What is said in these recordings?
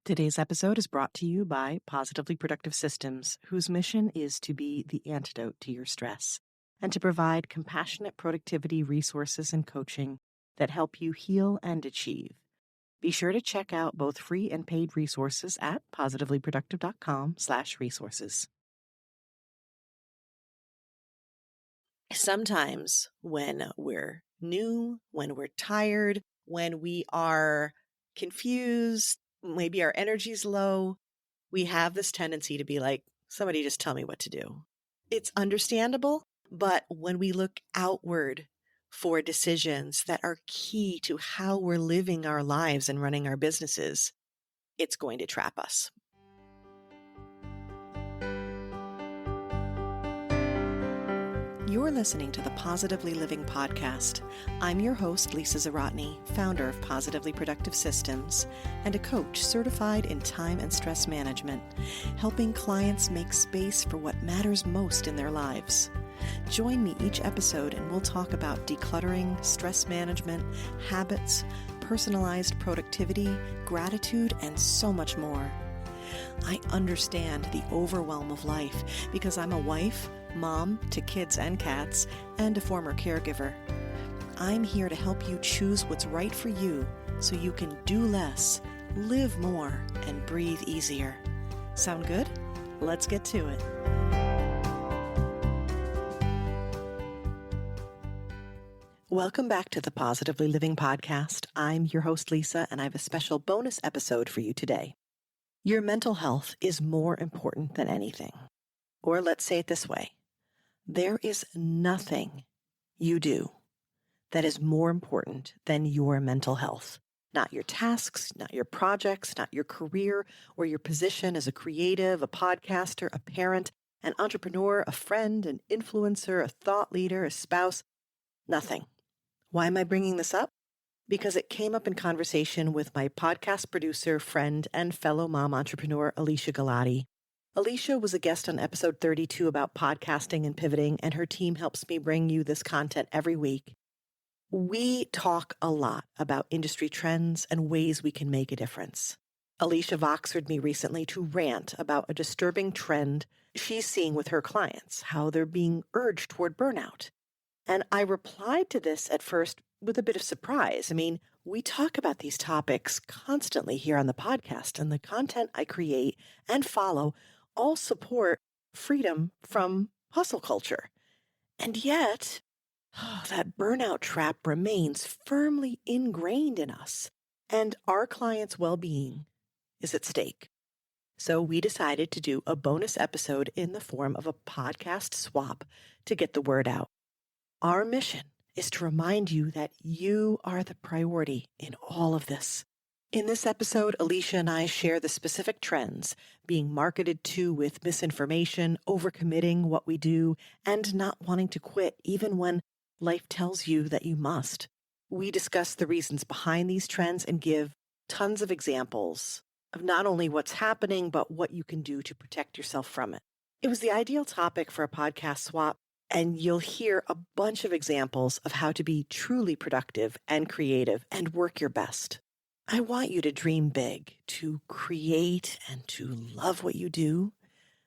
Today's episode is brought to you by Positively Productive Systems, whose mission is to be the antidote to your stress and to provide compassionate productivity resources and coaching that help you heal and achieve. Be sure to check out both free and paid resources at positivelyproductive.com/resources. Sometimes when we're new, when we're tired, when we are confused, maybe our energy's low, we have this tendency to be like, somebody just tell me what to do. It's understandable, but when we look outward for decisions that are key to how we're living our lives and running our businesses, it's going to trap us. You're listening to the Positively Living Podcast. I'm your host, Alesia Galati, founder of Positively Productive Systems and a coach certified in time and stress management, helping clients make space for what matters most in their lives. Join me each episode and we'll talk about decluttering, stress management, habits, personalized productivity, gratitude, and so much more. I understand the overwhelm of life because I'm a wife, mom to kids and cats, and a former caregiver. I'm here to help you choose what's right for you so you can do less, live more, and breathe easier. Sound good? Let's get to it. Welcome back to the Positively Living Podcast. I'm your host, Lisa, and I have a special bonus episode for you today. Your mental health is more important than anything. Or let's say it this way. There is nothing you do that is more important than your mental health. Not your tasks, not your projects, not your career or your position as a creative, a podcaster, a parent, an entrepreneur, a friend, an influencer, a thought leader, a spouse. Nothing. Why am I bringing this up? Because it came up in conversation with my podcast producer, friend, and fellow mom entrepreneur, Alesia Galati. Alesia was a guest on episode 32 about podcasting and pivoting, and her team helps me bring you this content every week. We talk a lot about industry trends and ways we can make a difference. Alesia voxered me recently to rant about a disturbing trend she's seeing with her clients, how they're being urged toward burnout. And I replied to this at first with a bit of surprise. I mean, we talk about these topics constantly here on the podcast, and the content I create and follow all support freedom from hustle culture. And yet, that burnout trap remains firmly ingrained in us, and our clients' well-being is at stake. So we decided to do a bonus episode in the form of a podcast swap to get the word out. Our mission is to remind you that you are the priority in all of this. In this episode, Alesia and I share the specific trends being marketed to with misinformation, overcommitting what we do, and not wanting to quit even when life tells you that you must. We discuss the reasons behind these trends and give tons of examples of not only what's happening, but what you can do to protect yourself from it. It was the ideal topic for a podcast swap, and you'll hear a bunch of examples of how to be truly productive and creative and work your best. I want you to dream big, to create and to love what you do.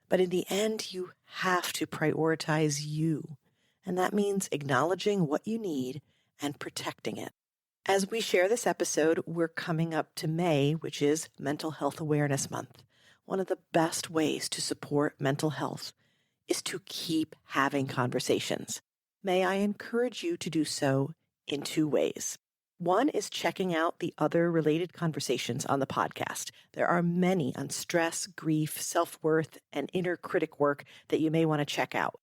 But in the end, you have to prioritize you. And that means acknowledging what you need and protecting it. As we share this episode, we're coming up to May, which is Mental Health Awareness Month. One of the best ways to support mental health is to keep having conversations. May I encourage you to do so in two ways. One is checking out the other related conversations on the podcast. There are many on stress, grief, self-worth, and inner critic work that you may want to check out.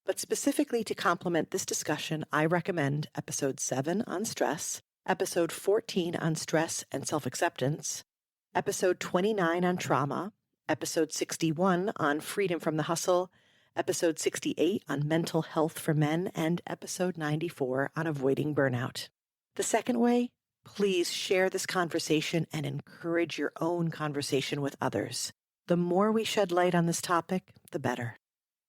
But specifically to complement this discussion, I recommend episode 7 on stress, episode 14 on stress and self-acceptance, episode 29 on trauma, episode 61 on freedom from the hustle, episode 68 on mental health for men, and episode 94 on avoiding burnout. The second way, please share this conversation and encourage your own conversation with others. The more we shed light on this topic, the better.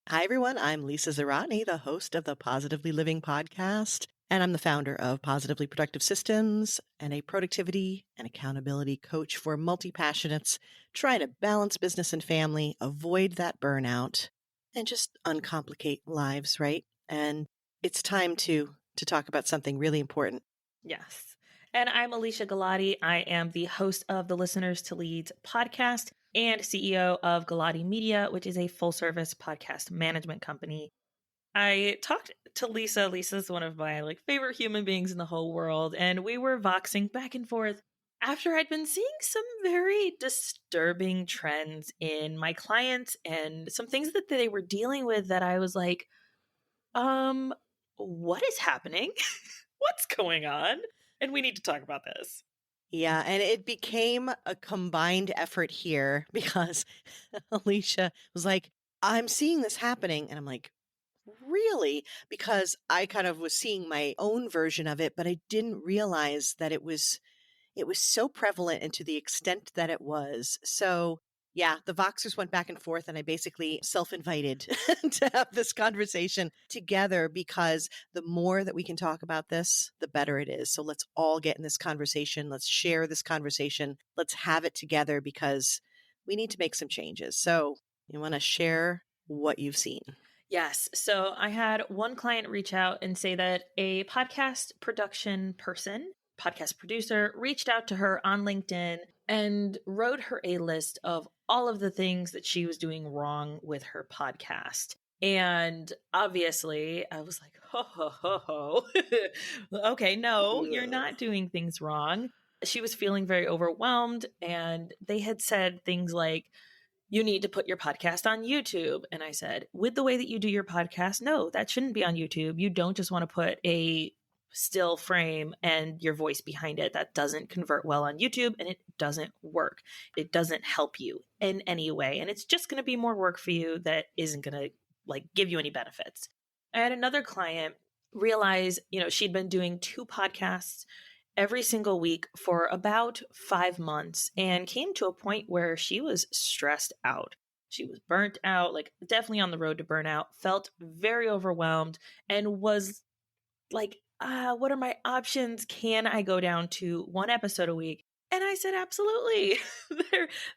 Hi, everyone. I'm Alesia Galati, the host of the Positively Living Podcast. And I'm the founder of Positively Productive Systems and a productivity and accountability coach for multi-passionates trying to balance business and family, avoid that burnout, and just uncomplicate lives, right? And it's time to talk about something really important. Yes. And I'm Alesia Galati. I am the host of the Listeners to Leads podcast and CEO of Galati Media, which is a full service podcast management company. I talked to Lisa. Lisa's one of my favorite human beings in the whole world. And we were voxing back and forth after I'd been seeing some very disturbing trends in my clients and some things that they were dealing with that I was like, what is happening? What's going on? And we need to talk about this. Yeah, and it became a combined effort here because Alicia was like, I'm seeing this happening. And I'm like, really? Because I kind of was seeing my own version of it, but I didn't realize that it was so prevalent and to the extent that it was. So yeah, the Voxers went back and forth, and I basically self-invited to have this conversation together because the more that we can talk about this, the better it is. So let's all get in this conversation. Let's share this conversation. Let's have it together because we need to make some changes. So you want to share what you've seen? Yes. So I had one client reach out and say that a podcast production person, podcast producer, reached out to her on LinkedIn and wrote her a list of all of the things that she was doing wrong with her podcast. And obviously, I was like, ho, ho, ho, ho. Okay, no, you're not doing things wrong. She was feeling very overwhelmed. And they had said things like, you need to put your podcast on YouTube. And I said, with the way that you do your podcast, no, that shouldn't be on YouTube. You don't just want to put a still frame and your voice behind it. That doesn't convert well on YouTube and it doesn't work. It doesn't help you in any way. And it's just going to be more work for you that isn't going to give you any benefits. I had another client realize, she'd been doing 2 podcasts every single week for about 5 months and came to a point where she was stressed out. She was burnt out, definitely on the road to burnout, felt very overwhelmed, and was like, what are my options? Can I go down to 1 episode a week? And I said, absolutely.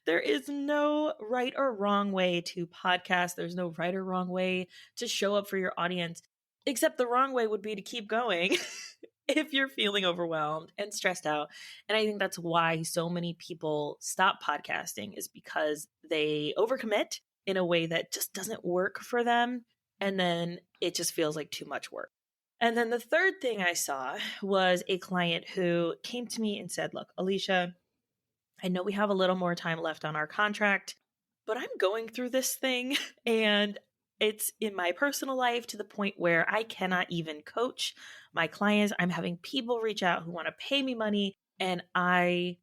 there is no right or wrong way to podcast. There's no right or wrong way to show up for your audience, except the wrong way would be to keep going. If you're feeling overwhelmed and stressed out. And I think that's why so many people stop podcasting, is because they overcommit in a way that just doesn't work for them. And then it just feels like too much work. And then the third thing I saw was a client who came to me and said, look, Alesia, I know we have a little more time left on our contract, but I'm going through this thing and it's in my personal life to the point where I cannot even coach my clients. I'm having people reach out who want to pay me money and I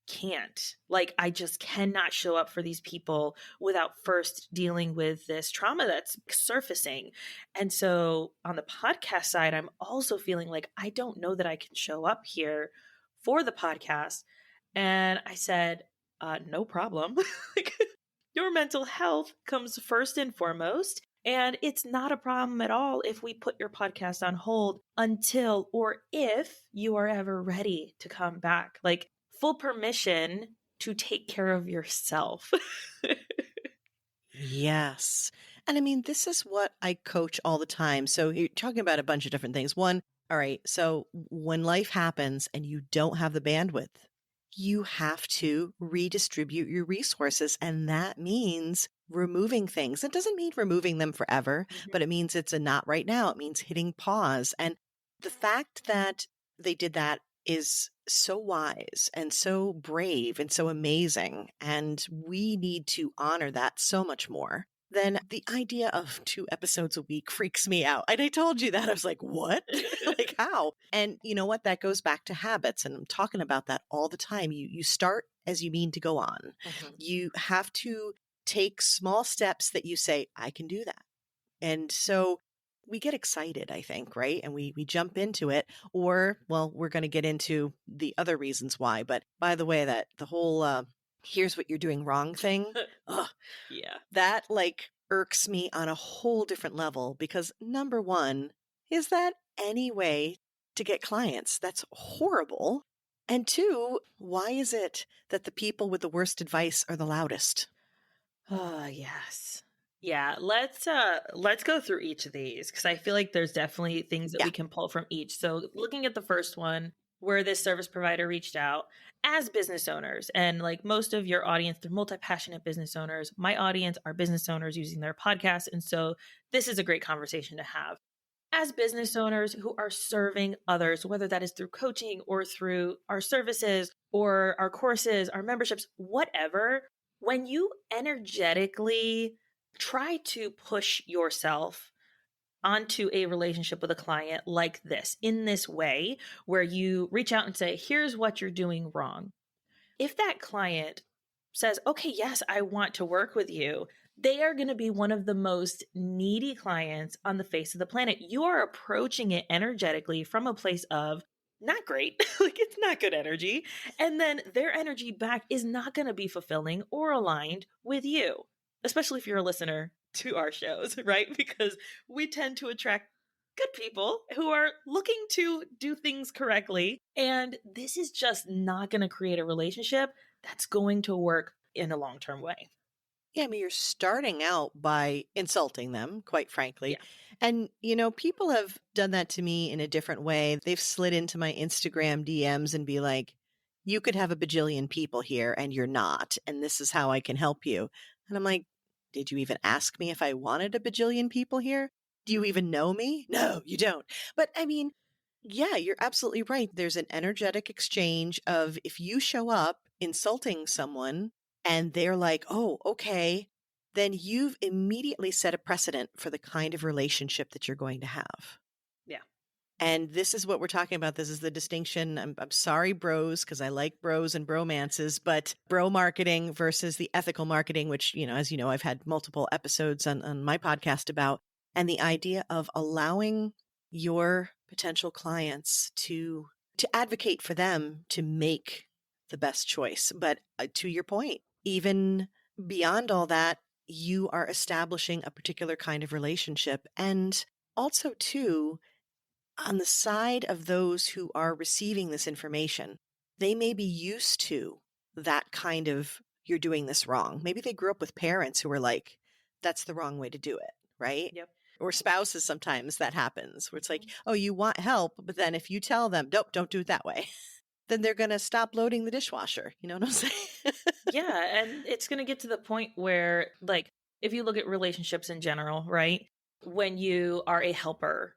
can't. I just cannot show up for these people without first dealing with this trauma that's surfacing. And so on the podcast side, I'm also feeling like I don't know that I can show up here for the podcast. And I said, no problem. Your mental health comes first and foremost. And it's not a problem at all if we put your podcast on hold until or if you are ever ready to come back. Full permission to take care of yourself. Yes. And I mean, this is what I coach all the time. So you're talking about a bunch of different things. One, all right, so when life happens and you don't have the bandwidth, you have to redistribute your resources. And that means removing things. It doesn't mean removing them forever, but it means it's a not right now. It means hitting pause. And the fact that they did that is so wise and so brave and so amazing. And we need to honor that so much more. Then the idea of 2 episodes a week freaks me out. And I told you that. I was like, what? How? And you know what? That goes back to habits. And I'm talking about that all the time. You start as you mean to go on. Mm-hmm. You have to take small steps that you say, I can do that. And so we get excited, I think, right? And we jump into it, or, well, we're going to get into the other reasons why. But by the way, that the whole, here's what you're doing wrong thing. Yeah. That irks me on a whole different level because number one, is that any way to get clients. That's horrible. And two, why is it that the people with the worst advice are the loudest? Oh, yes. Yeah, let's go through each of these because I feel like there's definitely things that Yeah. we can pull from each. So, looking at the first one where this service provider reached out as business owners, and like most of your audience, they're multi-passionate business owners. My audience are business owners using their podcast, and so this is a great conversation to have. As business owners who are serving others, whether that is through coaching or through our services or our courses, our memberships, whatever, when you energetically try to push yourself onto a relationship with a client like this, in this way, where you reach out and say, here's what you're doing wrong. If that client says, okay, yes, I want to work with you, they are going to be one of the most needy clients on the face of the planet. You are approaching it energetically from a place of not great, like it's not good energy. And then their energy back is not going to be fulfilling or aligned with you, especially if you're a listener to our shows, right? Because we tend to attract good people who are looking to do things correctly. And this is just not going to create a relationship that's going to work in a long term way. Yeah, I mean, you're starting out by insulting them, quite frankly. Yeah. And, people have done that to me in a different way. They've slid into my Instagram DMs and be like, you could have a bajillion people here and you're not. And this is how I can help you. And I'm like, did you even ask me if I wanted a bajillion people here? Do you even know me? No, you don't. But I mean, yeah, you're absolutely right. There's an energetic exchange of if you show up insulting someone and they're like, oh, okay, then you've immediately set a precedent for the kind of relationship that you're going to have. Yeah. And this is what we're talking about. This is the distinction. I'm sorry, bros, because I like bros and bromances, but bro marketing versus the ethical marketing, which, as you know, I've had multiple episodes on my podcast about, and the idea of allowing your potential clients to advocate for them to make the best choice. But to your point, even beyond all that, you are establishing a particular kind of relationship. And also, too, on the side of those who are receiving this information, they may be used to that kind of, you're doing this wrong. Maybe they grew up with parents who were like, that's the wrong way to do it, right? Yep. Or spouses, sometimes that happens where it's like, oh, you want help, but then if you tell them, nope, don't do it that way, then they're going to stop loading the dishwasher. You know what I'm saying? Yeah. And it's going to get to the point where, like, if you look at relationships in general, right? When you are a helper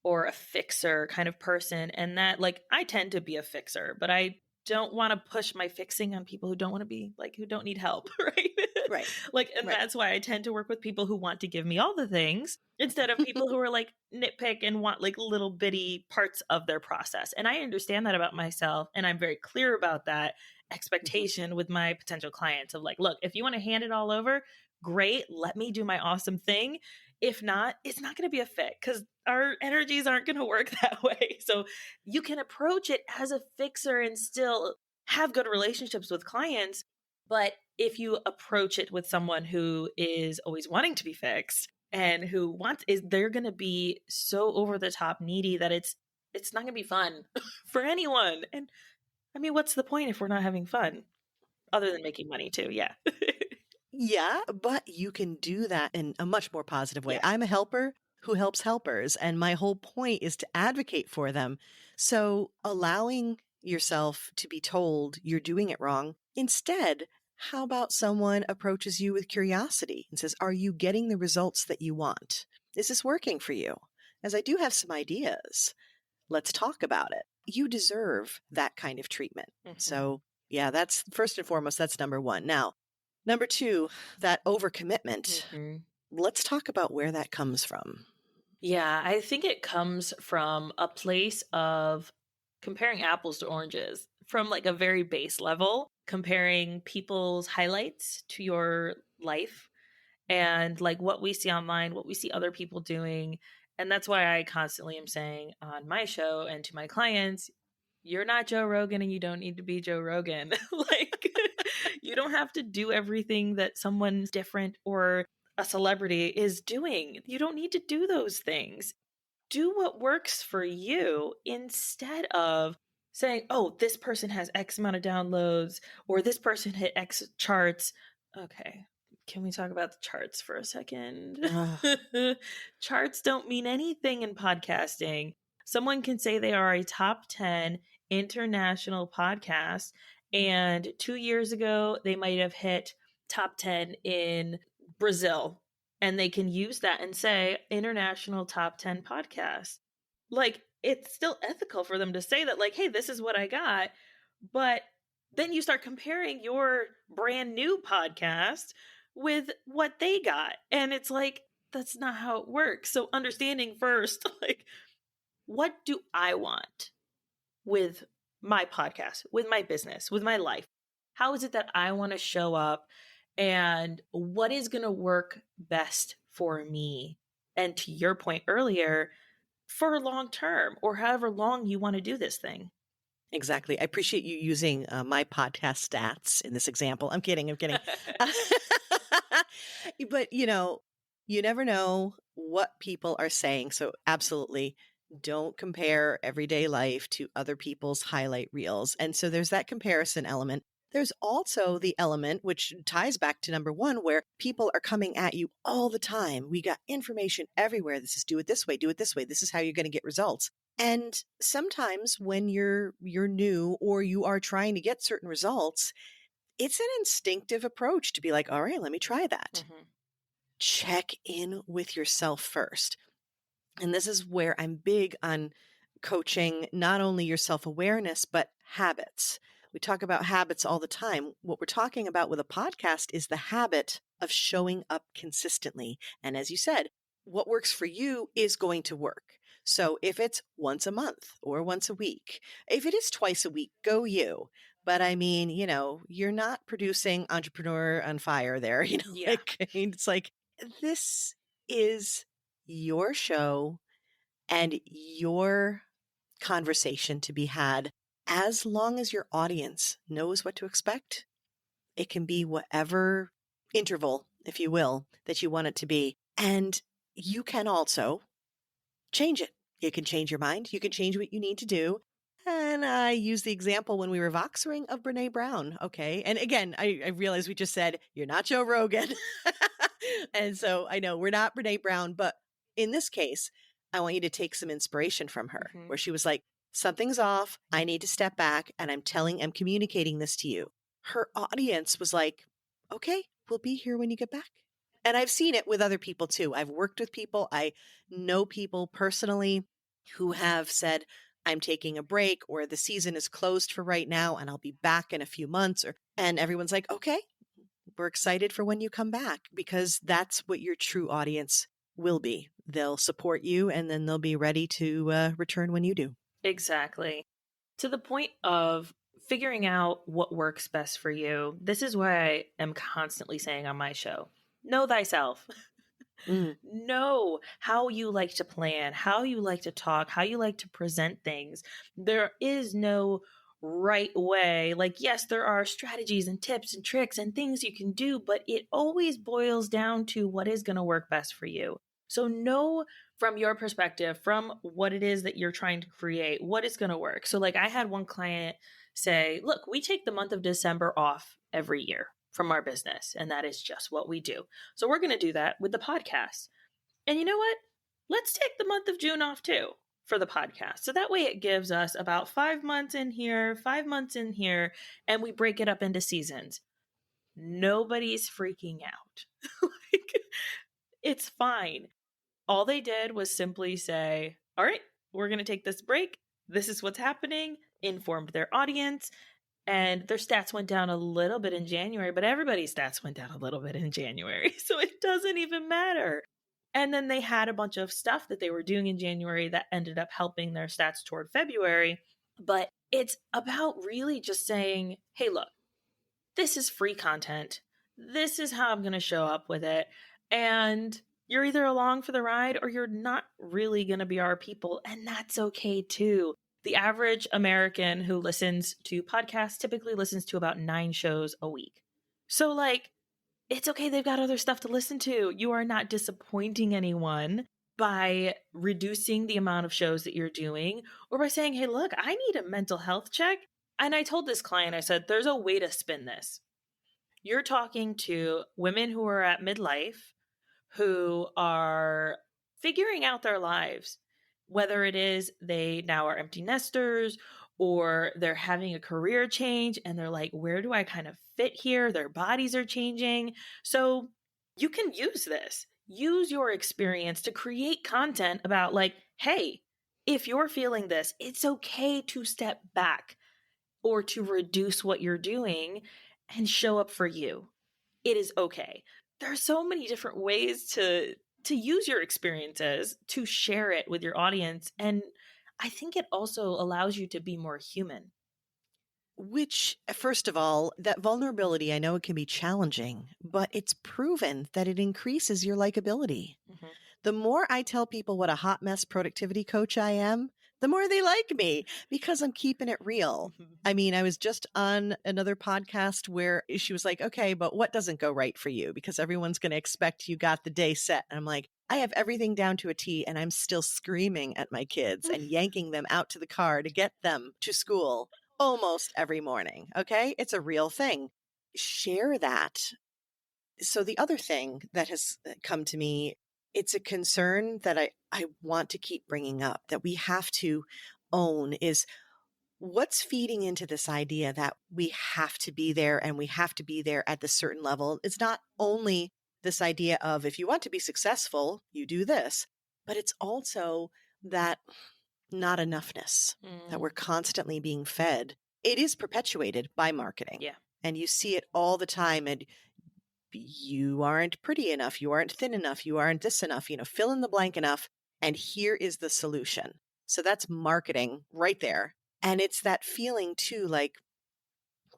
or a fixer kind of person, and that, like, I tend to be a fixer, but I don't want to push my fixing on people who don't want to be, like, who don't need help, right? Right. Like, and Right. that's why I tend to work with people who want to give me all the things instead of people who are like nitpick and want like little bitty parts of their process. And I understand that about myself, and I'm very clear about that expectation with my potential clients of like, look, if you want to hand it all over, great, let me do my awesome thing. If not, it's not going to be a fit because our energies aren't going to work that way. So you can approach it as a fixer and still have good relationships with clients. But if you approach it with someone who is always wanting to be fixed and who wants, they're going to be so over the top needy that it's not going to be fun for anyone. And I mean, what's the point if we're not having fun other than making money too? Yeah. Yeah, but you can do that in a much more positive way. Yeah. I'm a helper who helps helpers, and my whole point is to advocate for them. So allowing yourself to be told you're doing it wrong, instead, how about someone approaches you with curiosity and says, are you getting the results that you want? Is this working for you? As I do have some ideas, let's talk about it. You deserve that kind of treatment. So yeah, that's first and foremost, that's number one. Now, number two, that overcommitment. Let's talk about where that comes from. Yeah, I think it comes from a place of comparing apples to oranges from like a very base level, comparing people's highlights to your life and like what we see online, what we see other people doing. And that's why I constantly am saying on my show and to my clients, you're not Joe Rogan and you don't need to be Joe Rogan. Like, you don't have to do everything that someone different or a celebrity is doing. You don't need to do those things. do what works for you instead of saying, oh, this person has X amount of downloads or this person hit X charts. Okay. Can we talk about the charts for a second? Charts don't mean anything in podcasting. Someone can say they are a top 10 international podcast, and 2 years ago, they might have hit top 10 in Brazil, and they can use that and say international top 10 podcast. Like, it's still ethical for them to say that, like, hey, this is what I got. But then you start comparing your brand new podcast with what they got. And it's like, that's not how it works. So understanding first, like, what do I want with my podcast, with my business, with my life? How is it that I want to show up? And what is going to work best for me? And to your point earlier, for long term or however long you want to do this thing. Exactly. I appreciate you using my podcast stats in this example. I'm kidding. But, you never know what people are saying. So absolutely don't compare everyday life to other people's highlight reels. And so there's that comparison element. There's also the element, which ties back to number one, where people are coming at you all the time. We got information everywhere. This is do it this way, do it this way. This is how you're going to get results. And sometimes when you're new or you are trying to get certain results, it's an instinctive approach to be like, all right, let me try that. Mm-hmm. Check in with yourself first. And this is where I'm big on coaching not only your self-awareness, but habits. We talk about habits all the time. What we're talking about with a podcast is the habit of showing up consistently. And as you said, what works for you is going to work. So if it's once a month or once a week, if it is twice a week, go you. But I mean, you're not producing Entrepreneur on Fire there. Yeah. It's like, this is your show and your conversation to be had. As long as your audience knows what to expect, it can be whatever interval, if you will, that you want it to be. And you can also change it. You can change your mind. You can change what you need to do. And I use the example when we were Voxering of Brene Brown. Okay. And again, I realize we just said, you're not Joe Rogan. And so I know we're not Brene Brown, but in this case, I want you to take some inspiration from her, where she was like, something's off. I need to step back, and I'm communicating this to you. Her audience was like, okay, we'll be here when you get back. And I've seen it with other people too. I've worked with people. I know people personally who have said, I'm taking a break, or the season is closed for right now and I'll be back in a few months. And everyone's like, okay, we're excited for when you come back, because that's what your true audience will be. They'll support you, and then they'll be ready to return when you do. Exactly. To the point of figuring out what works best for you, this is why I am constantly saying on my show, know thyself. Know how you like to plan, how you like to talk, how you like to present things. There is no right way. Like, yes, there are strategies and tips and tricks and things you can do, but it always boils down to what is going to work best for you. So know from your perspective, from what it is that you're trying to create, what is going to work. So like I had one client say, look, we take the month of December off every year from our business, and that is just what we do. So we're going to do that with the podcast. And you know what? Let's take the month of June off too for the podcast. So that way it gives us about 5 months in here, 5 months in here, and we break it up into seasons. Nobody's freaking out. Like, it's fine. All they did was simply say, all right, we're going to take this break. This is what's happening, informed their audience, and their stats went down a little bit in January, but everybody's stats went down a little bit in January. So it doesn't even matter. And then they had a bunch of stuff that they were doing in January that ended up helping their stats toward February. But it's about really just saying, hey, look, this is free content. This is how I'm going to show up with it. And you're either along for the ride or you're not really going to be our people. And that's okay too. The average American who listens to podcasts typically listens to about 9 shows a week. So like, it's okay. They've got other stuff to listen to. You are not disappointing anyone by reducing the amount of shows that you're doing, or by saying, hey, look, I need a mental health check. And I told this client, I said, there's a way to spin this. You're talking to women who are at midlife, who are figuring out their lives, whether it is they now are empty nesters or they're having a career change and they're like, where do I kind of fit here? Their bodies are changing. So you can use this. Use your experience to create content about like, hey, if you're feeling this, it's okay to step back or to reduce what you're doing and show up for you. It is okay. There are so many different ways to use your experiences to share it with your audience, and I think it also allows you to be more human. Which, first of all, that vulnerability, I know it can be challenging, but it's proven that it increases your likability. Mm-hmm. The more I tell people what a hot mess productivity coach I am, the more they like me because I'm keeping it real. Mm-hmm. I mean, I was just on another podcast where she was like, okay, but what doesn't go right for you? Because everyone's going to expect you got the day set. And I'm like, I have everything down to a T and I'm still screaming at my kids and yanking them out to the car to get them to school almost every morning. Okay. It's a real thing. Share that. So the other thing that has come to me, it's a concern that I want to keep bringing up that we have to own is what's feeding into this idea that we have to be there and we have to be there at this certain level. It's not only this idea of if you want to be successful, you do this, but it's also that not enoughness that we're constantly being fed. It is perpetuated by marketing. Yeah. And you see it all the time. And you aren't pretty enough. You aren't thin enough. You aren't this enough, fill in the blank enough. And here is the solution. So that's marketing right there. And it's that feeling too, like,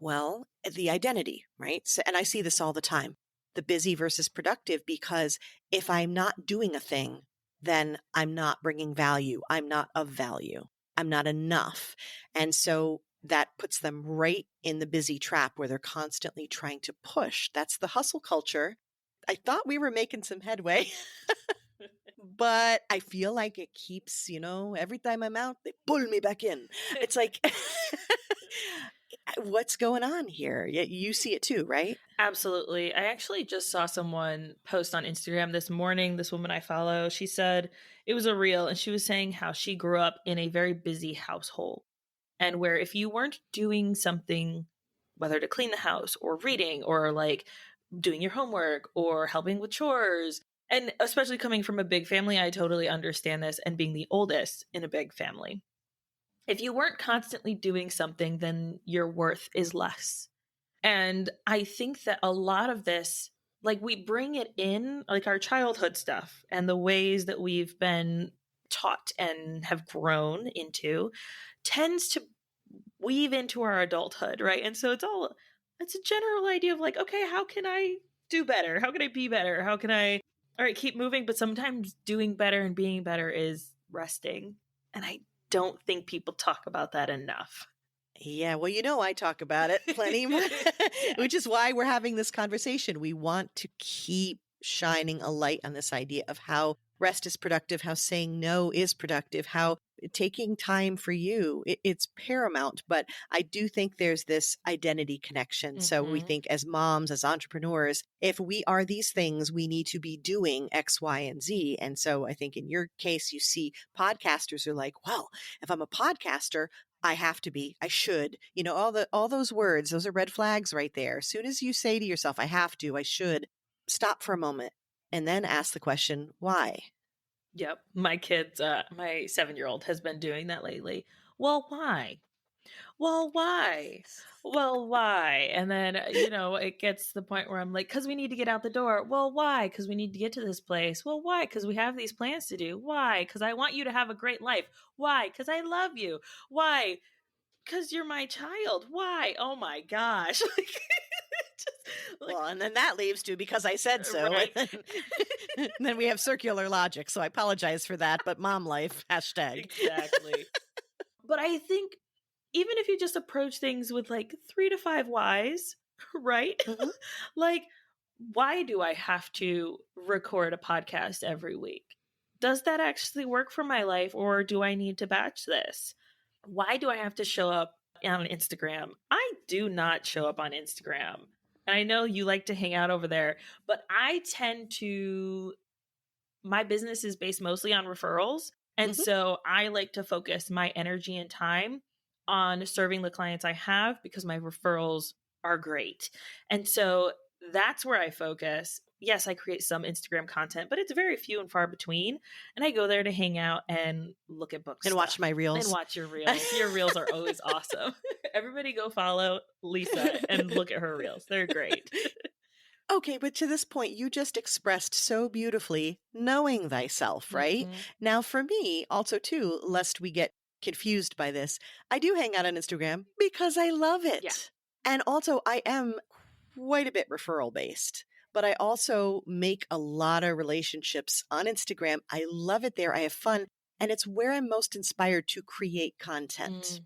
well, the identity, right? So, and I see this all the time, the busy versus productive, because if I'm not doing a thing, then I'm not bringing value. I'm not of value. I'm not enough. And so that puts them right in the busy trap where they're constantly trying to push. That's the hustle culture. I thought we were making some headway, but I feel like it keeps, every time I'm out, they pull me back in. It's like, what's going on here? You see it too, right? Absolutely. I actually just saw someone post on Instagram this morning. This woman I follow, she said it was a reel, and she was saying how she grew up in a very busy household. And where if you weren't doing something, whether to clean the house or reading or like doing your homework or helping with chores, and especially coming from a big family, I totally understand this, and being the oldest in a big family. If you weren't constantly doing something, then your worth is less. And I think that a lot of this, like we bring it in, like our childhood stuff and the ways that we've been taught and have grown into, tends to weave into our adulthood, right? And so it's a general idea of like, okay, how can I do better? How can I be better? How can I, all right, keep moving? But sometimes doing better and being better is resting. And I don't think people talk about that enough. Yeah, well, I talk about it plenty, which is why we're having this conversation. We want to keep shining a light on this idea of how rest is productive, how saying no is productive, how taking time for you, it's paramount. But I do think there's this identity connection. So we think as moms, as entrepreneurs, if we are these things, we need to be doing X, Y, and Z. And so I think in your case, you see podcasters are like, well, if I'm a podcaster, I have to be, I should, all those words, those are red flags right there. As soon as you say to yourself, I have to, I should, stop for a moment and then ask the question, why? Yep. My kids, my 7-year-old has been doing that lately. Well, why? Well, why? Well, why? And then, it gets to the point where I'm like, because we need to get out the door. Well, why? Because we need to get to this place. Well, why? Because we have these plans to do. Why? Because I want you to have a great life. Why? Because I love you. Why? Because you're my child. Why? Oh my gosh. Well, and then that leaves to because I said so. Right. And then we have circular logic. So I apologize for that, but mom life, hashtag. Exactly. But I think even if you just approach things with like 3 to 5 whys, right? Mm-hmm. Like, why do I have to record a podcast every week? does that actually work for my life, or do I need to batch this? Why do I have to show up on Instagram? I do not show up on Instagram. And I know you like to hang out over there, but I tend to, my business is based mostly on referrals. And so I like to focus my energy and time on serving the clients I have because my referrals are great. And so that's where I focus. Yes, I create some Instagram content, but it's very few and far between. And I go there to hang out and look at books and watch my reels. And watch your reels. Your reels are always awesome. Everybody go follow Lisa and look at her reels. They're great. Okay, but to this point, you just expressed so beautifully knowing thyself, right? Now, for me, also too, lest we get confused by this, I do hang out on Instagram because I love it. Yeah. And also, I am quite a bit referral based, but I also make a lot of relationships on Instagram. I love it there. I have fun. And it's where I'm most inspired to create content.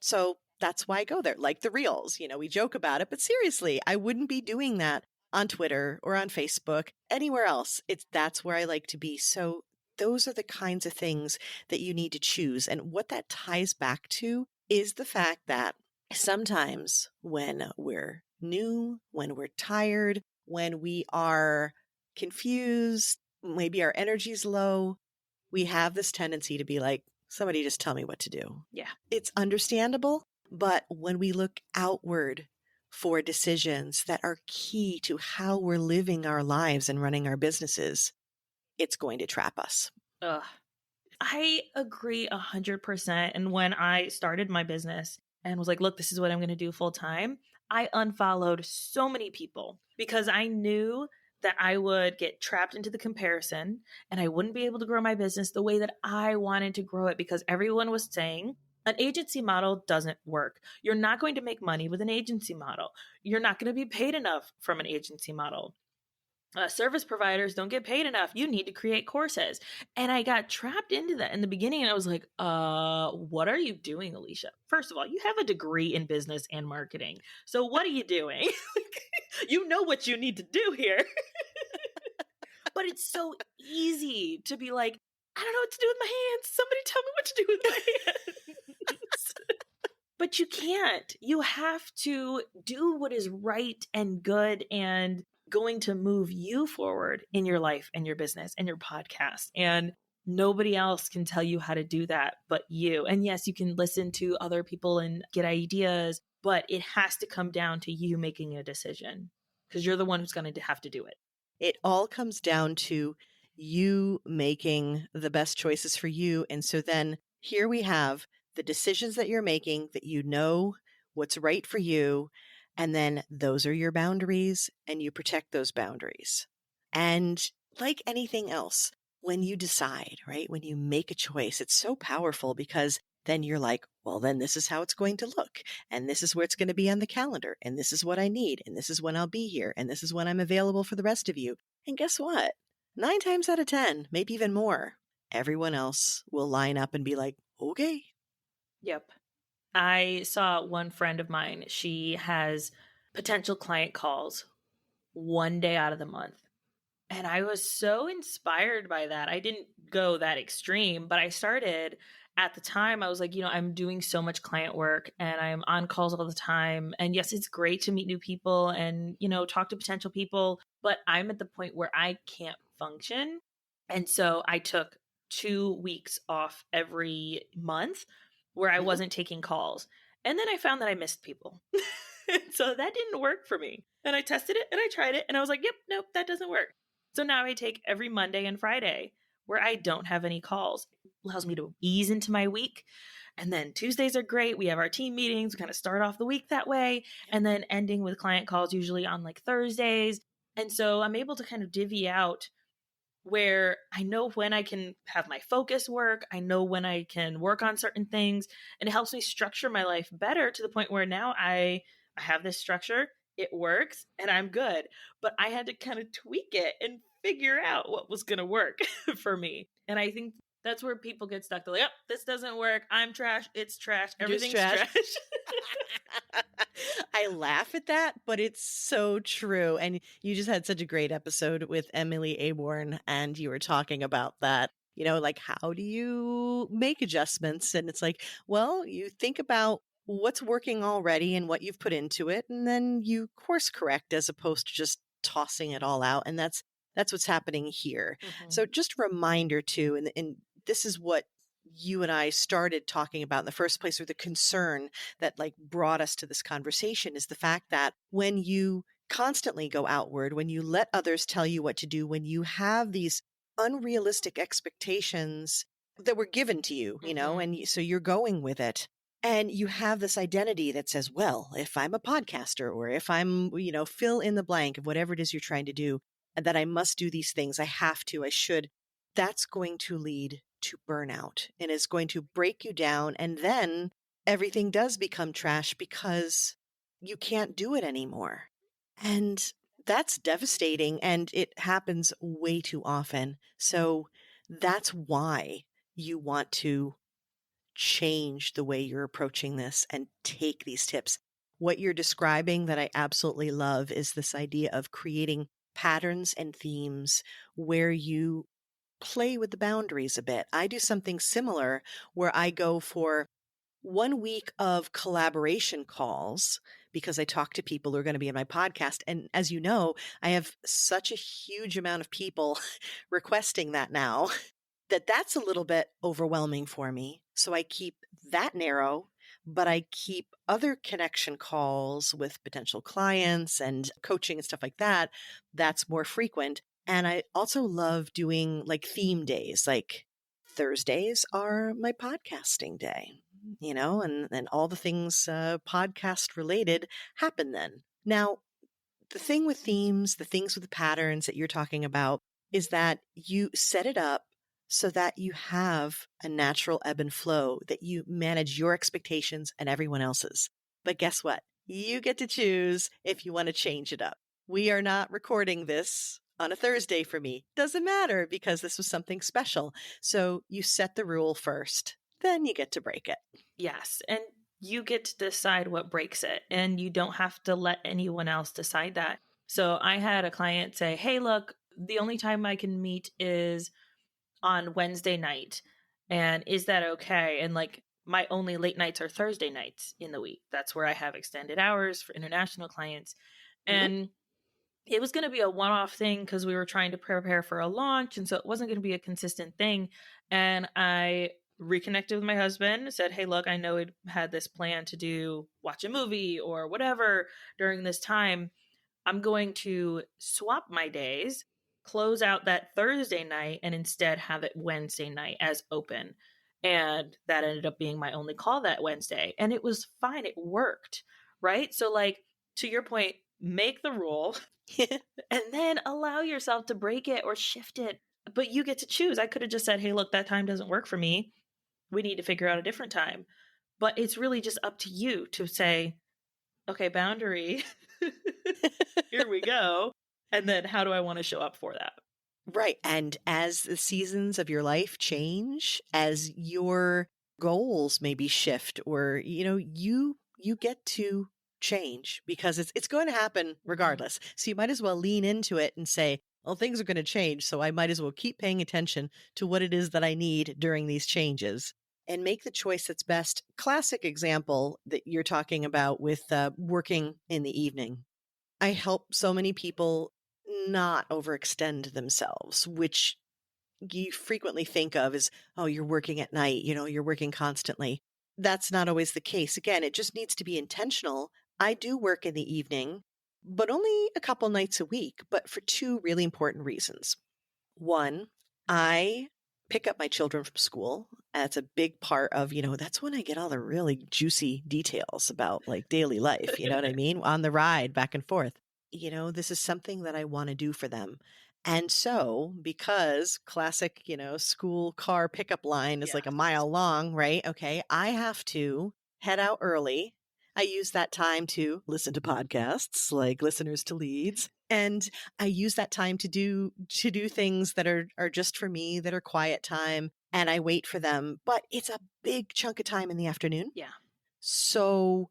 So that's why I go there. Like the reels, we joke about it, but seriously, I wouldn't be doing that on Twitter or on Facebook, anywhere else. That's where I like to be. So those are the kinds of things that you need to choose. And what that ties back to is the fact that sometimes when we're new, when we're tired, when we are confused, maybe our energy's low, we have this tendency to be like, somebody just tell me what to do. Yeah. It's understandable, but when we look outward for decisions that are key to how we're living our lives and running our businesses, it's going to trap us. I agree 100%. And when I started my business and was like, look, this is what I'm going to do full time, I unfollowed so many people because I knew that I would get trapped into the comparison and I wouldn't be able to grow my business the way that I wanted to grow it because everyone was saying an agency model doesn't work. You're not going to make money with an agency model. You're not going to be paid enough from an agency model. Service providers don't get paid enough. You need to create courses. And I got trapped into that in the beginning. And I was like, what are you doing, Alesia? First of all, you have a degree in business and marketing. So what are you doing? You know what you need to do here. But it's so easy to be like, I don't know what to do with my hands. Somebody tell me what to do with my hands. But you can't. You have to do what is right and good and going to move you forward in your life and your business and your podcast. And nobody else can tell you how to do that but you. And yes, you can listen to other people and get ideas, but it has to come down to you making a decision because you're the one who's going to have to do it. It all comes down to you making the best choices for you. And so then here we have the decisions that you're making, that you know what's right for you. And then those are your boundaries and you protect those boundaries. And like anything else, when you decide, right, when you make a choice, it's so powerful because then you're like, well, then this is how it's going to look. And this is where it's going to be on the calendar. And this is what I need. And this is when I'll be here. And this is when I'm available for the rest of you. And guess what? 9 times out of 10, maybe even more, everyone else will line up and be like, okay. Yep. I saw one friend of mine. She has potential client calls one day out of the month. And I was so inspired by that. I didn't go that extreme, but I started at the time. I was like, I'm doing so much client work and I'm on calls all the time. And yes, it's great to meet new people and, talk to potential people, but I'm at the point where I can't function. And so I took 2 weeks off every month where I wasn't taking calls. And then I found that I missed people. So that didn't work for me. And I tested it and I tried it and I was like, yep, nope, that doesn't work. So now I take every Monday and Friday where I don't have any calls. It allows me to ease into my week. And then Tuesdays are great. We have our team meetings. We kind of start off the week that way. And then ending with client calls usually on like Thursdays. And so I'm able to kind of divvy out where I know when I can have my focus work. I know when I can work on certain things. And it helps me structure my life better to the point where now I have this structure. It works and I'm good. But I had to kind of tweak it and figure out what was going to work for me. And I think that's where people get stuck. They're like, oh, this doesn't work. I'm trash. It's trash. Everything's trash. I laugh at that, but it's so true. And you just had such a great episode with Emily Aborn, and you were talking about that. Like, how do you make adjustments? And it's like, well, you think about what's working already and what you've put into it, and then you course correct as opposed to just tossing it all out. And that's what's happening here. So just a reminder too, and this is what you and I started talking about in the first place, or the concern that like brought us to this conversation, is the fact that when you constantly go outward, when you let others tell you what to do, when you have these unrealistic expectations that were given to you, so you're going with it. And you have this identity that says, well, if I'm a podcaster, or if I'm, fill in the blank of whatever it is you're trying to do, that I must do these things. I have to, I should. That's going to lead to burnout, and is going to break you down. And then everything does become trash because you can't do it anymore. And that's devastating, and it happens way too often. So that's why you want to change the way you're approaching this and take these tips. What you're describing that I absolutely love is this idea of creating patterns and themes where you play with the boundaries a bit. I do something similar where I go for 1 week of collaboration calls because I talk to people who are going to be in my podcast. And as you know, I have such a huge amount of people requesting that now that's a little bit overwhelming for me. So I keep that narrow, but I keep other connection calls with potential clients and coaching and stuff like that. That's more frequent. And I also love doing like theme days, like Thursdays are my podcasting day, and all the things podcast related happen then. Now, the thing with themes, the things with the patterns that you're talking about, is that you set it up so that you have a natural ebb and flow, that you manage your expectations and everyone else's. But guess what? You get to choose if you want to change it up. We are not recording this on a Thursday for me. Doesn't matter, because this was something special. So you set the rule first, then you get to break it. Yes. And you get to decide what breaks it, and you don't have to let anyone else decide that. So I had a client say, hey, look, the only time I can meet is on Wednesday night. And is that okay? And like, my only late nights are Thursday nights in the week. That's where I have extended hours for international clients. And it was going to be a one-off thing because we were trying to prepare for a launch. And so it wasn't going to be a consistent thing. And I reconnected with my husband, said, hey, look, I know we'd had this plan to watch a movie or whatever during this time. I'm going to swap my days, close out that Thursday night, and instead have it Wednesday night as open. And that ended up being my only call that Wednesday. And it was fine. It worked. Right. So, like, to your point, make the rule and then allow yourself to break it or shift it. But you get to choose. I could have just said, hey, look, that time doesn't work for me. We need to figure out a different time. But it's really just up to you to say, okay, boundary. Here we go. And then how do I want to show up for that? Right. And as the seasons of your life change, as your goals maybe shift, or, you get to change, because it's going to happen regardless. So you might as well lean into it and say, well, things are going to change, so I might as well keep paying attention to what it is that I need during these changes and make the choice that's best. Classic example that you're talking about with working in the evening. I help so many people not overextend themselves, which you frequently think of as, oh, you're working at night, you're working constantly. That's not always the case. Again, it just needs to be intentional. I do work in the evening, but only a couple nights a week, but for two really important reasons. One, I pick up my children from school. That's a big part of, that's when I get all the really juicy details about like daily life. You know what I mean? On the ride back and forth. This is something that I want to do for them. And so, because classic, school car pickup line is like a mile long, right? Okay. I have to head out early. I use that time to listen to podcasts like Listeners to Leads. And I use that time to do things that are just for me, that are quiet time. And I wait for them. But it's a big chunk of time in the afternoon. Yeah. So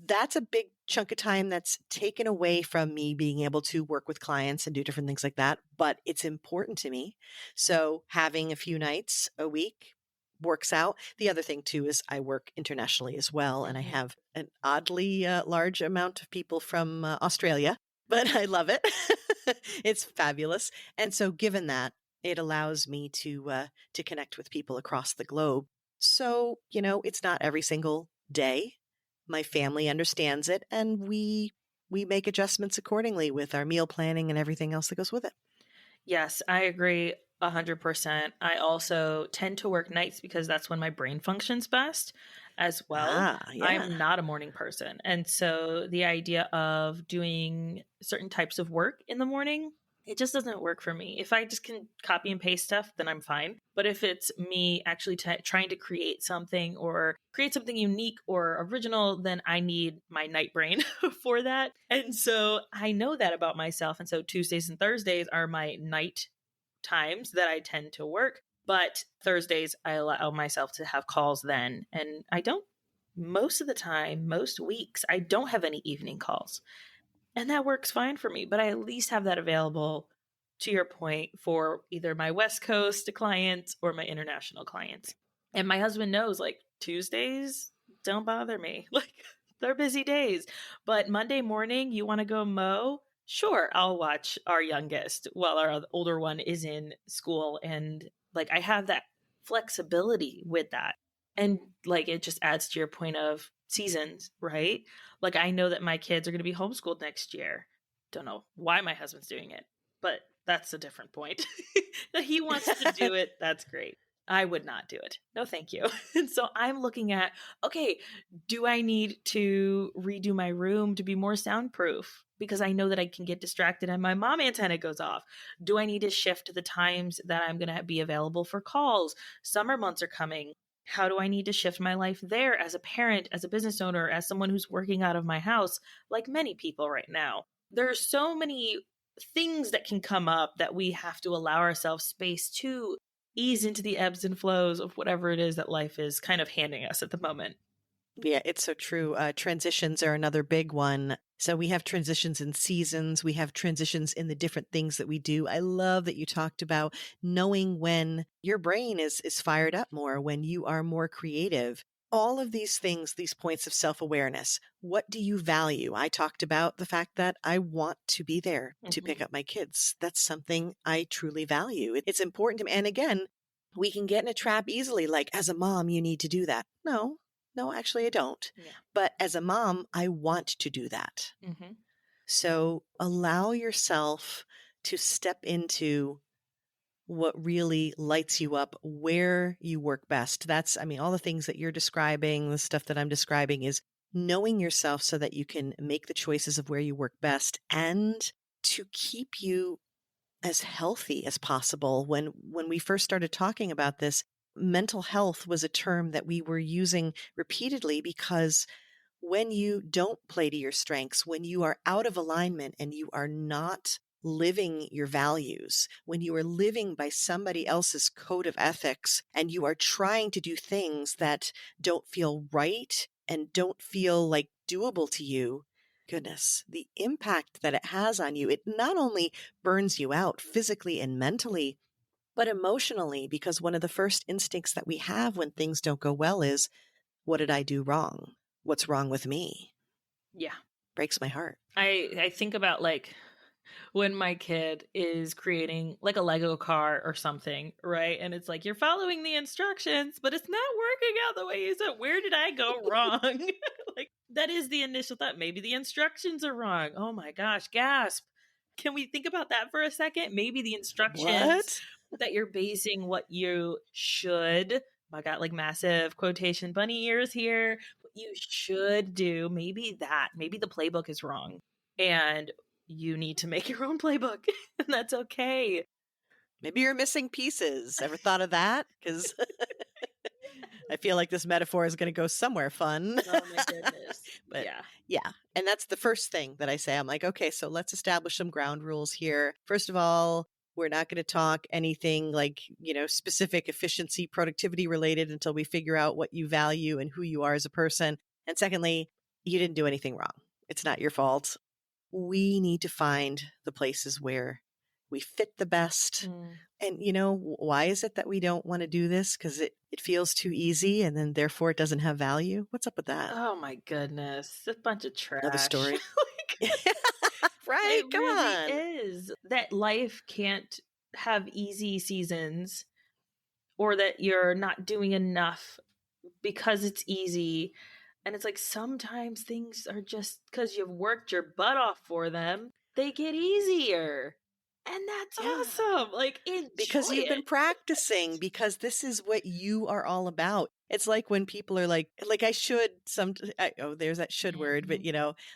that's a big chunk of time that's taken away from me being able to work with clients and do different things like that. But it's important to me. So having a few nights a week works out. The other thing too is I work internationally as well. And I Mm-hmm. have an oddly large amount of people from Australia, but I love it. It's fabulous. And so given that, it allows me to connect with people across the globe. So, it's not every single day. My family understands it, and we make adjustments accordingly with our meal planning and everything else that goes with it. Yes, I agree 100%. I also tend to work nights because that's when my brain functions best as well. Ah, yeah. I'm not a morning person. And so the idea of doing certain types of work in the morning, it just doesn't work for me. If I just can copy and paste stuff, then I'm fine. But if it's me actually trying to create something or create something unique or original, then I need my night brain for that. And so I know that about myself. And so Tuesdays and Thursdays are my night times that I tend to work. But Thursdays, I allow myself to have calls then. And I don't, most of the time, most weeks, I don't have any evening calls. And that works fine for me, but I at least have that available, to your point, for either my West Coast clients or my international clients. And my husband knows, like, Tuesdays, don't bother me. Like, they're busy days. But Monday morning, you want to go mow? Sure, I'll watch our youngest while our older one is in school. And like, I have that flexibility with that. And like, it just adds to your point of seasons, right? Like, I know that my kids are going to be homeschooled next year. Don't know why my husband's doing it, but that's a different point. That he wants to do it, that's great. I would not do it. No, thank you. And so I'm looking at, okay, do I need to redo my room to be more soundproof? Because I know that I can get distracted and my mom antenna goes off. Do I need to shift the times that I'm going to be available for calls? Summer months are coming. How do I need to shift my life there as a parent, as a business owner, as someone who's working out of my house, like many people right now? There are so many things that can come up that we have to allow ourselves space to ease into the ebbs and flows of whatever it is that life is kind of handing us at the moment. Yeah, it's so true. Transitions are another big one. So we have transitions in seasons. We have transitions in the different things that we do. I love that you talked about knowing when your brain is fired up more, when you are more creative. All of these things, these points of self-awareness. What do you value? I talked about the fact that I want to be there to pick up my kids. That's something I truly value. It's important to me. And again, we can get in a trap easily, like, as a mom, you need to do that. No, actually, I don't. Yeah. But as a mom, I want to do that. Mm-hmm. So allow yourself to step into what really lights you up, where you work best. All the things that you're describing, the stuff that I'm describing is knowing yourself so that you can make the choices of where you work best and to keep you as healthy as possible. When we first started talking about this, mental health was a term that we were using repeatedly because when you don't play to your strengths, when you are out of alignment and you are not living your values, when you are living by somebody else's code of ethics and you are trying to do things that don't feel right and don't feel like doable to you, goodness, the impact that it has on you, it not only burns you out physically and mentally, but emotionally, because one of the first instincts that we have when things don't go well is, what did I do wrong? What's wrong with me? Yeah. Breaks my heart. I think about like when my kid is creating like a Lego car or something, right? And it's like, you're following the instructions, but it's not working out the way you said. Where did I go wrong? Like, that is the initial thought. Maybe the instructions are wrong. Oh my gosh, gasp. Can we think about that for a second? Maybe the instructions What? that you're basing what you should, I got like massive quotation bunny ears here, what you should do, maybe the playbook is wrong. And you need to make your own playbook, and that's okay. Maybe you're missing pieces. Ever thought of that? Because I feel like this metaphor is going to go somewhere fun. Oh my goodness. But Yeah. yeah. And that's the first thing that I say. I'm like, okay, so let's establish some ground rules here. First of all, we're not going to talk anything like, specific efficiency, productivity related until we figure out what you value and who you are as a person. And secondly, you didn't do anything wrong. It's not your fault. We need to find the places where we fit the best. And, why is it that we don't want to do this? Because it feels too easy and then therefore it doesn't have value. What's up with that? Oh my goodness. A bunch of Know the trash. story? Like, Right? it Come really on. is. That life can't have easy seasons, or that you're not doing enough because it's easy. And it's like sometimes things are just because you've worked your butt off for them, they get easier. And that's Yeah. awesome. Like, enjoy Because you've been it. practicing, because this is what you are all about. It's like when people are like I should there's that should word, but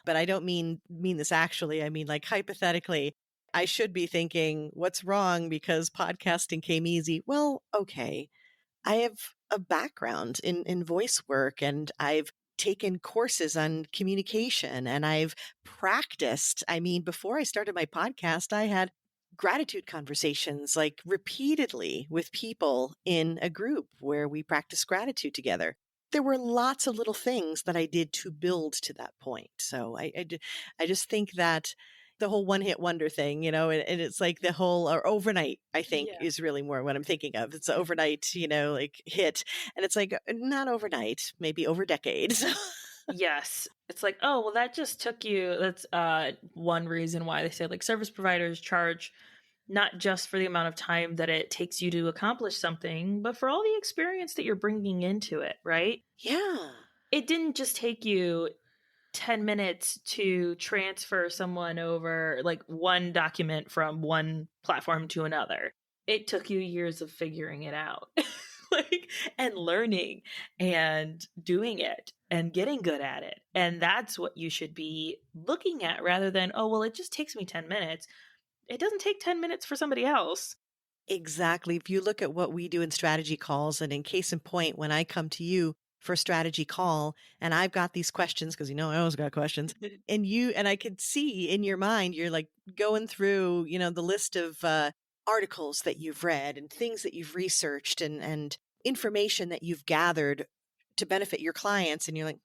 but I don't mean this actually. I mean, like, hypothetically, I should be thinking, what's wrong because podcasting came easy? Well, okay. I have a background in voice work, and I've taken courses on communication, and I've practiced. I mean, before I started my podcast, I had gratitude conversations like repeatedly with people in a group where we practice gratitude together. There were lots of little things that I did to build to that point. So I just think that the whole one hit wonder thing, and it's like the whole, or overnight, I think, Yeah. is really more what I'm thinking of. It's overnight, like hit. And it's like, not overnight, maybe over decades. Yes. It's like, oh, well, that just took you. That's one reason why they say like service providers charge not just for the amount of time that it takes you to accomplish something, but for all the experience that you're bringing into it, right? Yeah. It didn't just take you 10 minutes to transfer someone over like one document from one platform to another. It took you years of figuring it out. Like, and learning and doing it and getting good at it. And that's what you should be looking at, rather than, oh, well, it just takes me 10 minutes. It doesn't take 10 minutes for somebody else. Exactly. If you look at what we do in strategy calls, and in case in point, when I come to you for a strategy call and I've got these questions, because I always got questions, and I could see in your mind, you're like going through, the list of articles that you've read and things that you've researched, and information that you've gathered to benefit your clients. And you're like,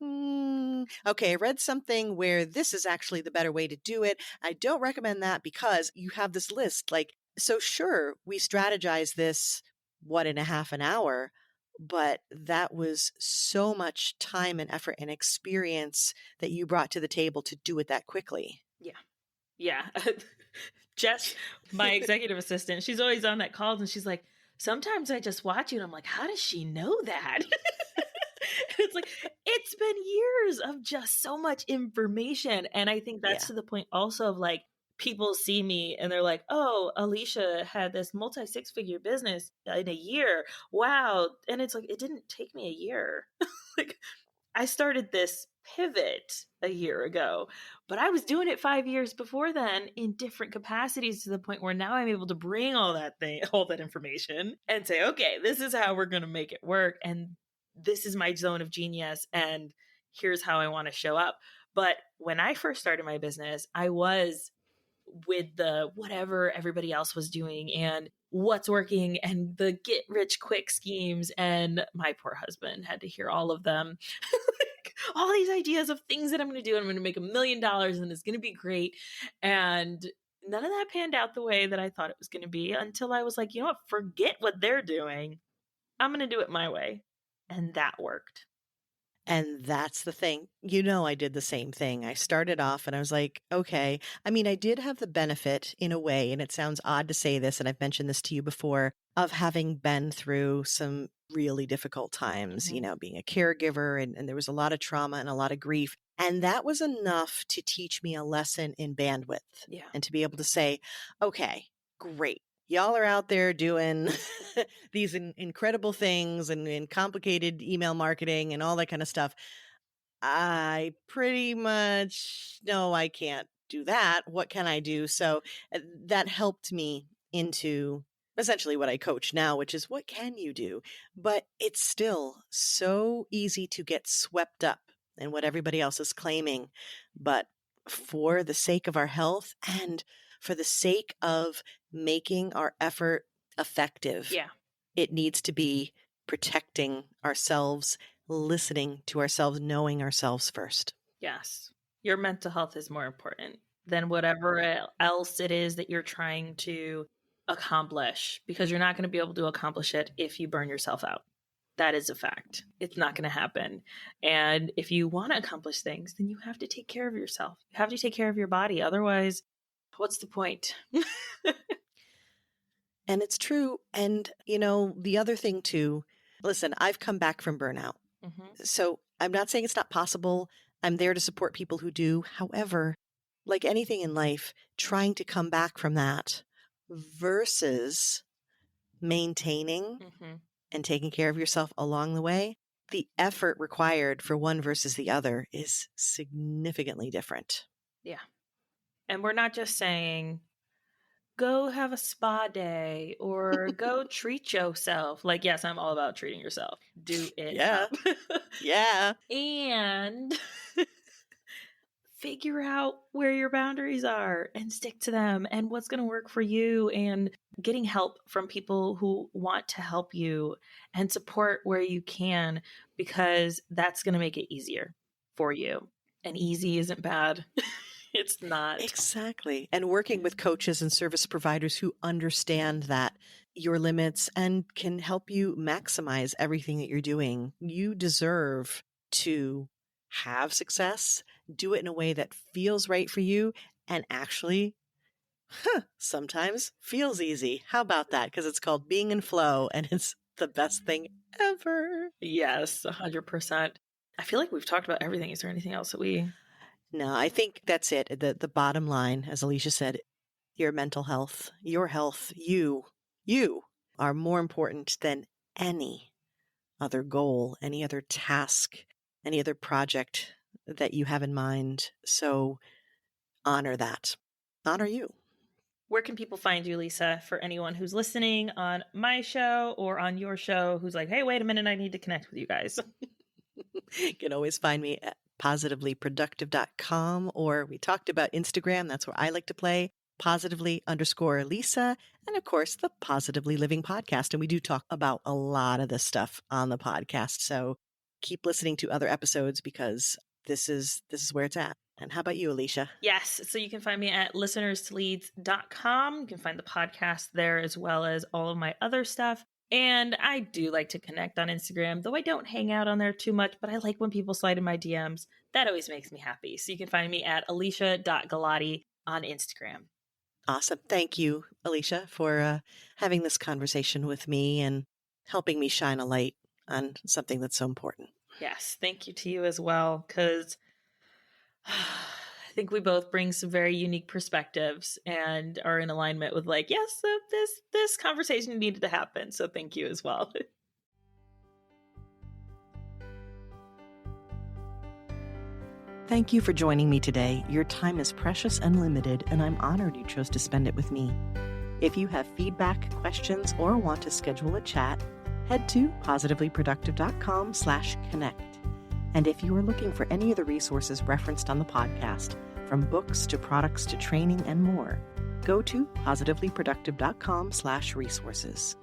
okay, I read something where this is actually the better way to do it. I don't recommend that, because you have this list. Like, so sure, we strategize this, in a half an hour, but that was so much time and effort and experience that you brought to the table to do it that quickly. Yeah. Yeah. Jess, my executive assistant, she's always on that call and she's like, sometimes I just watch you and I'm like, how does she know that? It's like, it's been years of just so much information. And I think that's Yeah. to the point also of like, people see me and they're like, oh, Alesia had this multi 6-figure business in a year. Wow. And it's like, it didn't take me a year. Like, I started this pivot a year ago, but I was doing it 5 years before then in different capacities, to the point where now I'm able to bring all that information and say, okay, this is how we're going to make it work. And this is my zone of genius. And here's how I want to show up. But when I first started my business, I was with the whatever everybody else was doing and what's working and the get rich quick schemes. And my poor husband had to hear all of them. Like, all these ideas of things that I'm going to do. I'm going to make $1 million and it's going to be great. And none of that panned out the way that I thought it was going to be, until I was like, you know what? Forget what they're doing. I'm going to do it my way. And that worked. And that's the thing. I did the same thing. I started off and I was like, okay. I mean, I did have the benefit in a way, and it sounds odd to say this, and I've mentioned this to you before, of having been through some really difficult times, being a caregiver, and there was a lot of trauma and a lot of grief. And that was enough to teach me a lesson in bandwidth. Yeah. And to be able to say, okay, great. Y'all are out there doing these incredible things and complicated email marketing and all that kind of stuff. I pretty much know I can't do that. What can I do? So that helped me into essentially what I coach now, which is, what can you do? But it's still so easy to get swept up in what everybody else is claiming. But for the sake of our health and for the sake of making our effort effective, Yeah. it needs to be protecting ourselves, listening to ourselves, knowing ourselves first. Yes. Your mental health is more important than whatever else it is that you're trying to accomplish, because you're not going to be able to accomplish it if you burn yourself out. That is a fact. It's not going to happen. And if you want to accomplish things, then you have to take care of yourself. You have to take care of your body. Otherwise, what's the point? And it's true. And, the other thing too, listen, I've come back from burnout. Mm-hmm. So I'm not saying it's not possible. I'm there to support people who do. However, like anything in life, trying to come back from that versus maintaining and taking care of yourself along the way, the effort required for one versus the other is significantly different. Yeah. And we're not just saying, go have a spa day or go treat yourself. Like, yes, I'm all about treating yourself. Do it. Yeah. Yeah. And figure out where your boundaries are and stick to them and what's going to work for you, and getting help from people who want to help you and support where you can, because that's going to make it easier for you. And easy isn't bad. It's not. Exactly. And working with coaches and service providers who understand that your limits and can help you maximize everything that you're doing. You deserve to have success, do it in a way that feels right for you, and actually, sometimes feels easy. How about that? Because it's called being in flow, and it's the best thing ever. Yes, 100%. I feel like we've talked about everything. Is there anything else that we... No, I think that's it. The bottom line, as Alesia said, your mental health, your health, you are more important than any other goal, any other task, any other project that you have in mind. So honor that. Honor you. Where can people find you, Lisa, for anyone who's listening on my show or on your show who's like, hey, wait a minute, I need to connect with you guys? You can always find me at positivelyproductive.com, or we talked about Instagram. That's where I like to play, positively_Lisa, and of course the Positively Living podcast. And we do talk about a lot of this stuff on the podcast. So keep listening to other episodes, because this is where it's at. And how about you, Alesia? Yes. So you can find me at listenerstoleads.com. You can find the podcast there, as well as all of my other stuff. And I do like to connect on Instagram, though I don't hang out on there too much, but I like when people slide in my DMs. That always makes me happy. So you can find me at alesia.galati on Instagram. Awesome. Thank you, Alesia, for having this conversation with me and helping me shine a light on something that's so important. Yes. Thank you to you as well, because I think we both bring some very unique perspectives and are in alignment with like, yes, this conversation needed to happen. So thank you as well. Thank you for joining me today. Your time is precious and limited, and I'm honored you chose to spend it with me. If you have feedback, questions, or want to schedule a chat, head to positivelyproductive.com/connect. And if you are looking for any of the resources referenced on the podcast, from books to products to training and more, go to positivelyproductive.com/resources.